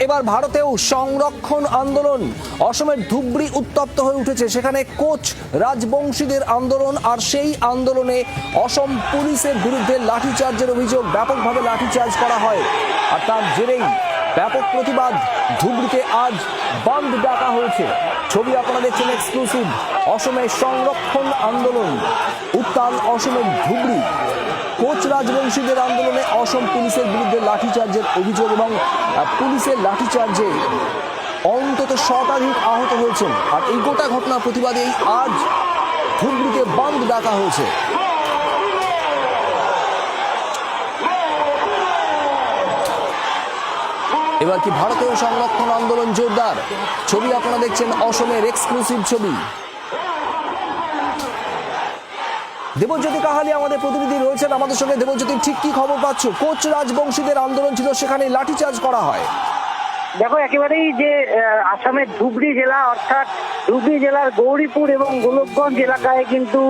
এবার ভারতেও সংরক্ষণ আন্দোলন। অসমের ধুবড়ি উত্তপ্ত হয়ে উঠেছে। সেখানে কোচ রাজবংশীদের আন্দোলন, আর সেই আন্দোলনে অসম পুলিশের বিরুদ্ধে লাঠিচার্জের অভিযোগ। ব্যাপকভাবে লাঠিচার্জ করা হয়, আর তার জেরেই ব্যাপক প্রতিবাদ। ধুবড়িতে আজ বন্ধ ডাকা হয়েছে। ছবি আপনারা দেখছেন এক্সক্লুসিভ। অসমের সংরক্ষণ আন্দোলন, উত্তাল অসমের ধুবড়ি। কোচ রাজবংশীদের আন্দোলনে অসম পুলিশের বিরুদ্ধে লাঠিচার্জের অভিযোগ, এবং পুলিশের লাঠিচার্জে অন্তত শতাধিক আহত হয়েছেন। আর এই গোটা ঘটনার প্রতিবাদেই আজ ধুবড়িতে বন্ধ ডাকা হয়েছে। এবার কি ভারতেও সংরক্ষণ আন্দোলন জোরদার? ছবি আপনারা দেখছেন অসমের এক্সক্লুসিভ ছবি। দেবজ্যোতি কাহালি আমাদের প্রতিনিধি রয়েছেন আমাদের সঙ্গে। দেবজ্যোতি, ঠিক কি খবর পাচ্ছ? কোচ রাজবংশীদের আন্দোলন ছিল, সেখানে লাঠিচার্জ করা হয়। দেখো, একেবারেই যে আসামের ধুবড়ি জেলা, অর্থাৎ ধুবড়ি জেলার গৌরীপুর এবং গোলকগঞ্জ এলাকায় কিন্তু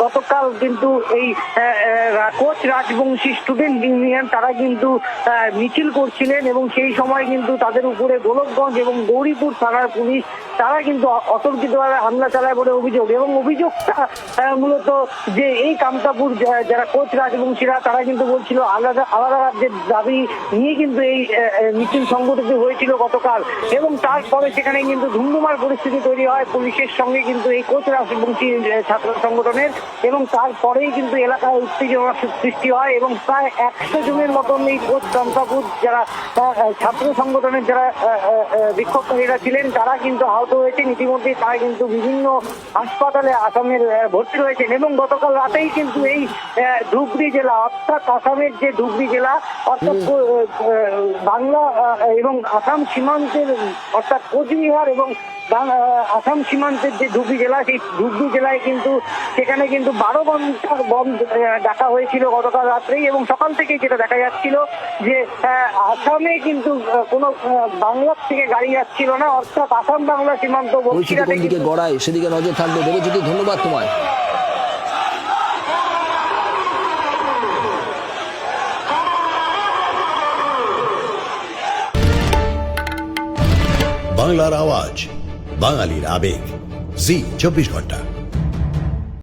গতকাল কিন্তু এই কোচ রাজবংশী স্টুডেন্ট ইউনিয়ন তারা কিন্তু মিছিল করছিলেন, এবং সেই সময় কিন্তু তাদের উপরে গোলকগঞ্জ এবং গৌরীপুর থানার পুলিশ তারা কিন্তু অতর্কিতভাবে হামলা চালায় বলে অভিযোগ। এবং অভিযোগটা মূলত যে এই কামতাপুর যারা কোচ রাজবংশীরা তারা কিন্তু বলছিল আলাদা আলাদা রাজ্যের দাবি নিয়ে কিন্তু এই মিছিল সংগঠিত হয়েছিল গতকাল। এবং তারপরে সেখানে কিন্তু ধুমধুমার পরিস্থিতি তৈরি হয় পুলিশের সঙ্গে কিন্তু এই কোচ রাজবংশী ছাত্র সংগঠনের, এবং তারপরেই কিন্তু এলাকায় উত্তেজনা সৃষ্টি হয়। এবং প্রায় 100 জনের মতন এই কোচ কামতাপুর যারা ছাত্র সংগঠনের যারা বিক্ষোভকারীরা ছিলেন তারা কিন্তু আহত হয়েছেন। ইতিমধ্যে তারা কিন্তু বিভিন্ন হাসপাতালে আসামের ভর্তি রয়েছেন। এবং গতকাল রাতেই কিন্তু এই ধুবড়ি জেলা, অর্থাৎ আসামের যে ধুবড়ি জেলা, অর্থাৎ বাংলা এবং আসাম সীমান্তের, অর্থাৎ কোচবিহার এবং আসাম সীমান্তের যে ধুবড়ি জেলা, সেই ধুবড়ি জেলায় কিন্তু সেখানে কিন্তু 12 ঘন্টার বন্ধ ডাকা হয়েছিল গতকাল রাত্রেই। এবং সকাল থেকে যেটা দেখা যাচ্ছিল যে আসামে কিন্তু কোনো বাংলার থেকে গাড়ি যাচ্ছিল না, অর্থাৎ আসাম বাংলা সীমান্ত দিকে গড়ায় সেদিকে নজর থাকবে। দেবজ্যোতি, ধন্যবাদ তোমায়। বাংলার আওয়াজ, বাঙালির আবেগ, জি 24 ঘন্টা।